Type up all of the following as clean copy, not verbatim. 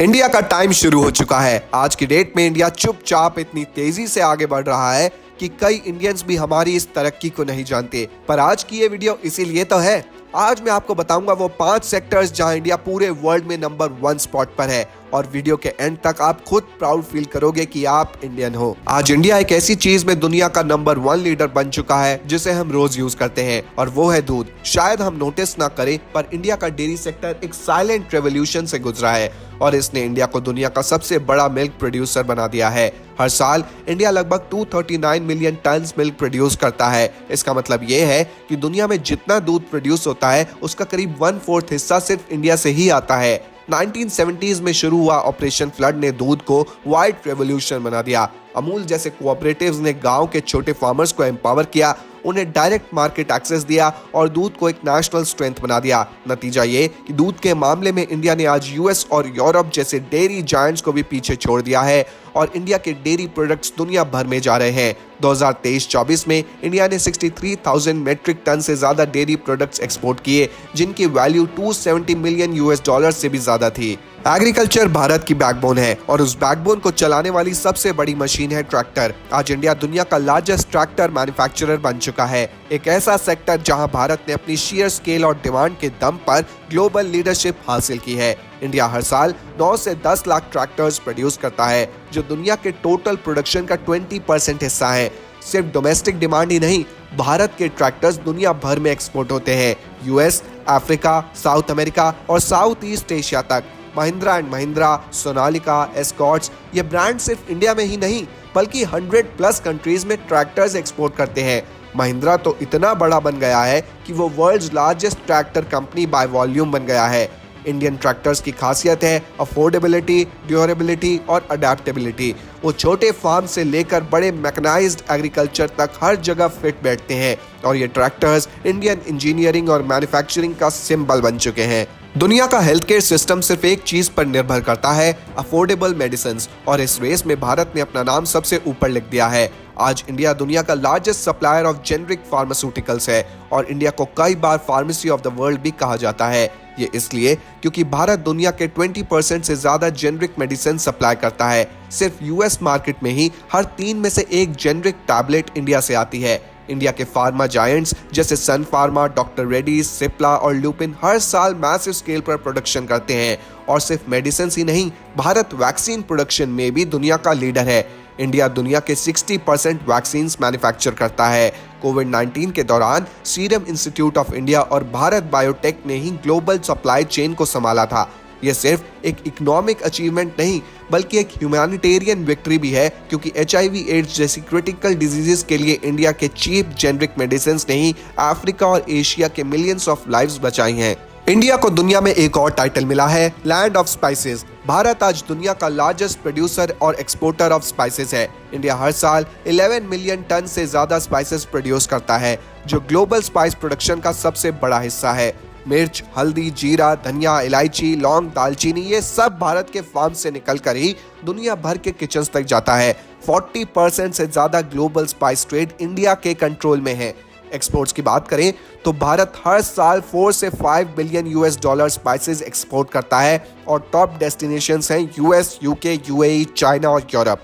India का time शुरू हो चुका है। आज की डेट में इंडिया चुपचाप इतनी तेजी से आगे बढ़ रहा है कि कई इंडियंस भी हमारी इस तरक्की को नहीं जानते। पर आज की ये वीडियो इसीलिए तो है। आज मैं आपको बताऊंगा वो 5 सेक्टर्स जहां इंडिया पूरे वर्ल्ड में नंबर 1 स्पॉट पर है और वीडियो के एंड तक आप खुद प्राउड फील करोगे कि आप इंडियन हो। आज इंडिया एक ऐसी चीज में दुनिया का नंबर 1 लीडर बन चुका है जिसे हम रोज यूज करते हैं और वो है दूध। शायद हम नोटिस ना करें पर इंडिया का डेयरी सेक्टर एक साइलेंट रेवोल्यूशन से गुजरा है और इसने इंडिया को दुनिया का सबसे बड़ा मिल्क प्रोड्यूसर बना दिया है। हर साल इंडिया लगभग 239 मिलियन टन मिल्क प्रोड्यूस करता है। इसका मतलब ये है कि दुनिया में जितना दूध प्रोड्यूस होता है उसका करीब 1/4 हिस्सा सिर्फ इंडिया से ही आता है। 1970s में शुरू हुआ ऑपरेशन फ्लड ने दूध को व्हाइट रेवोल्यूशन बना दिया। अमूल जैसे कोऑपरेटिव्स ने गांव के छोटे फार्मर्स को एम्पावर किया, उन्हें डायरेक्ट मार्केट एक्सेस दिया और दूध को एक नेशनल स्ट्रेंथ बना दिया। नतीजा ये कि दूध के मामले में इंडिया ने आज यूएस और यूरोप जैसे डेयरी जायंट्स को भी पीछे छोड़ दिया है और इंडिया के डेयरी प्रोडक्ट्स दुनिया भर में जा रहे हैं। 2023-24 में इंडिया ने 63,000 मेट्रिक टन से ज्यादा डेयरी प्रोडक्ट्स एक्सपोर्ट किए, जिनकी वैल्यू $270 मिलियन से भी ज्यादा थी। एग्रीकल्चर भारत की बैकबोन है और उस बैकबोन को चलाने वाली सबसे बड़ी मशीन है ट्रैक्टर। आज इंडिया दुनिया का लार्जेस्ट ट्रैक्टर मैन्युफैक्चरर बन चुका है। एक ऐसा सेक्टर जहां भारत ने अपनी शेयर स्केल और डिमांड के दम पर ग्लोबल लीडरशिप हासिल की है। इंडिया हर साल 9 से 10 लाख ट्रैक्टर्स प्रोड्यूस करता है, जो दुनिया के टोटल प्रोडक्शन का 20% हिस्सा है। सिर्फ डोमेस्टिक डिमांड ही नहीं, भारत के ट्रैक्टर्स दुनिया भर में एक्सपोर्ट होते हैं। यूएस, अफ्रीका, साउथ अमेरिका और साउथ ईस्ट एशिया तक। महिंद्रा एंड महिंद्रा, सोनालिका, एस्कॉर्ट्स ये ब्रांड सिर्फ इंडिया में ही नहीं बल्कि 100+ कंट्रीज में ट्रैक्टर्स एक्सपोर्ट करते हैं। महिंद्रा तो इतना बड़ा बन गया है कि वो world's largest tractor company by volume बन गया है। इंडियन ट्रैक्टर्स की खासियत है अफोर्डेबिलिटी, ड्यूरेबिलिटी और अडेप्टेबिलिटी। वो छोटे फार्म से लेकर बड़े मैकेनाइज्ड एग्रीकल्चर तक हर जगह फिट बैठते हैं और ये ट्रैक्टर्स इंडियन इंजीनियरिंग और मैन्युफैक्चरिंग का सिंबल बन चुके हैं। दुनिया का हेल्थ केयर सिस्टम सिर्फ एक चीज पर निर्भर करता है, अफोर्डेबल मेडिसिन, और इस रेस में भारत ने अपना नाम सबसे ऊपर लिख दिया है। आज इंडिया दुनिया का largest supplier of generic pharmaceuticals है और इंडिया को कई बार फार्मेसी ऑफ द वर्ल्ड भी कहा जाता है। ये इसलिए क्योंकि भारत दुनिया के 20% से ज्यादा जेनरिक मेडिसिन सप्लाई करता है। सिर्फ यूएस मार्केट में ही हर 3 में से 1 जेनरिक टैबलेट इंडिया से आती है। इंडिया के फार्मा जायंट्स जैसे सन फार्मा, डॉक्टर रेड्डीज, सिप्ला और लुपिन हर साल मैसिव स्केल पर प्रोडक्शन करते हैं और सिर्फ मेडिसिन ही नहीं, भारत वैक्सीन प्रोडक्शन में भी दुनिया का लीडर है। इंडिया दुनिया के 60% वैक्सीन मैन्युफैक्चर करता है। कोविड-19 के दौरान सीरम इंस्टीट्यूट ऑफ इंडिया और भारत बायोटेक ने ही ग्लोबल सप्लाई चेन को संभाला था। यह सिर्फ एक इकोनॉमिक अचीवमेंट नहीं बल्कि एक ह्यूमैनिटेरियन विक्ट्री भी है, क्योंकि HIV एड्स जैसी क्रिटिकल डिजीजेस के लिए इंडिया के चीप जेनरिक मेडिसिन ने ही अफ्रीका और एशिया के मिलियंस ऑफ लाइव्स बचाई हैं। इंडिया को दुनिया में एक और टाइटल मिला है, लैंड ऑफ स्पाइसेस। भारत आज दुनिया का लार्जेस्ट प्रोड्यूसर और एक्सपोर्टर ऑफ स्पाइसेस है। इंडिया हर साल 11 मिलियन टन से ज्यादा स्पाइसेस प्रोड्यूस करता है, जो ग्लोबल स्पाइस प्रोडक्शन का सबसे बड़ा हिस्सा है। मिर्च, हल्दी, जीरा, धनिया, इलायची, लौंग, दालचीनी ये सब भारत के फार्म से निकलकर ही दुनिया भर के किचन्स तक जाता है। 40% से ज्यादा ग्लोबल स्पाइस ट्रेड इंडिया के कंट्रोल में है। एक्सपोर्ट्स की बात करें तो भारत हर साल 4 से 5 बिलियन $US स्पाइसेस एक्सपोर्ट करता है और टॉप डेस्टिनेशंस हैं यूएस, यूके, यूएई, चाइना और यूरोप।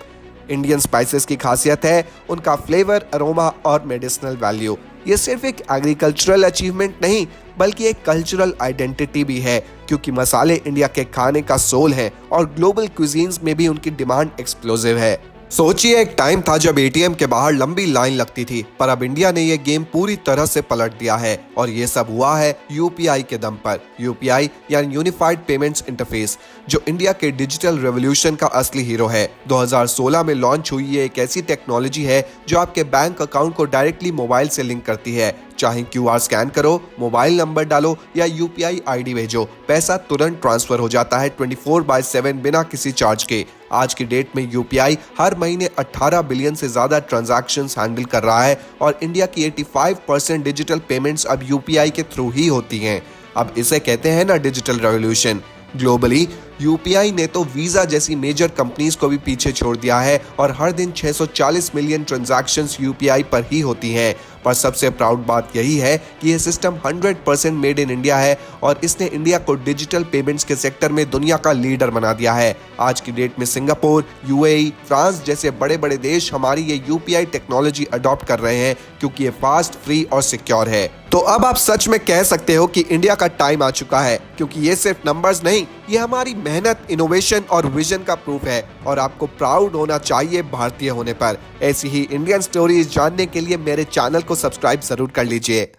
इंडियन स्पाइसेस की खासियत है उनका फ्लेवर, अरोमा और मेडिसिनल वैल्यू। ये सिर्फ एक एग्रीकल्चरल अचीवमेंट नहीं बल्कि एक कल्चरल आइडेंटिटी भी है, क्योंकि मसाले इंडिया के खाने का सोल हैं और ग्लोबल क्विजीन्स में भी उनकी डिमांड एक्सप्लोसिव है। सोचिए, एक टाइम था जब एटीएम के बाहर लंबी लाइन लगती थी, पर अब इंडिया ने ये गेम पूरी तरह से पलट दिया है और ये सब हुआ है यूपीआई के दम पर। यूपीआई यानी यूनिफाइड पेमेंट्स इंटरफेस, जो इंडिया के डिजिटल रेवोल्यूशन का असली हीरो है। 2016 में लॉन्च हुई ये एक ऐसी टेक्नोलॉजी है जो आपके बैंक अकाउंट को डायरेक्टली मोबाइल से लिंक करती है। चाहे QR स्कैन करो, मोबाइल नंबर डालो या यूपीआई ID भेजो, पैसा तुरंत ट्रांसफर हो जाता है 24/7 बिना किसी चार्ज के। आज की डेट में यूपीआई हर महीने 18 बिलियन से ज्यादा ट्रांजैक्शंस हैंडल कर रहा है और इंडिया की 85% डिजिटल पेमेंट्स अब यूपीआई के थ्रू ही होती हैं। अब इसे कहते हैं ना डिजिटल रेवोल्यूशन। ग्लोबली यूपीआई ने तो वीजा जैसी मेजर कंपनीज को भी पीछे छोड़ दिया है और हर दिन 640 मिलियन ट्रांजैक्शंस यूपीआई पर ही होती हैं। पर सबसे प्राउड बात यही है कि यह सिस्टम 100% मेड इन इंडिया है और इसने इंडिया को डिजिटल पेमेंट्स के सेक्टर में दुनिया का लीडर बना दिया है। आज की डेट में सिंगापुर, यूएई, फ्रांस जैसे बड़े बड़े देश हमारी ये यूपीआई टेक्नोलॉजी अडॉप्ट कर रहे हैं क्योंकि ये फास्ट, फ्री और सिक्योर है। तो अब आप सच में कह सकते हो कि इंडिया का टाइम आ चुका है, क्योंकि ये सिर्फ नंबर्स नहीं, ये हमारी मेहनत, इनोवेशन और विजन का प्रूफ है और आपको प्राउड होना चाहिए भारतीय होने पर। ऐसी ही इंडियन स्टोरीज जानने के लिए मेरे चैनल को सब्सक्राइब जरूर कर लीजिए।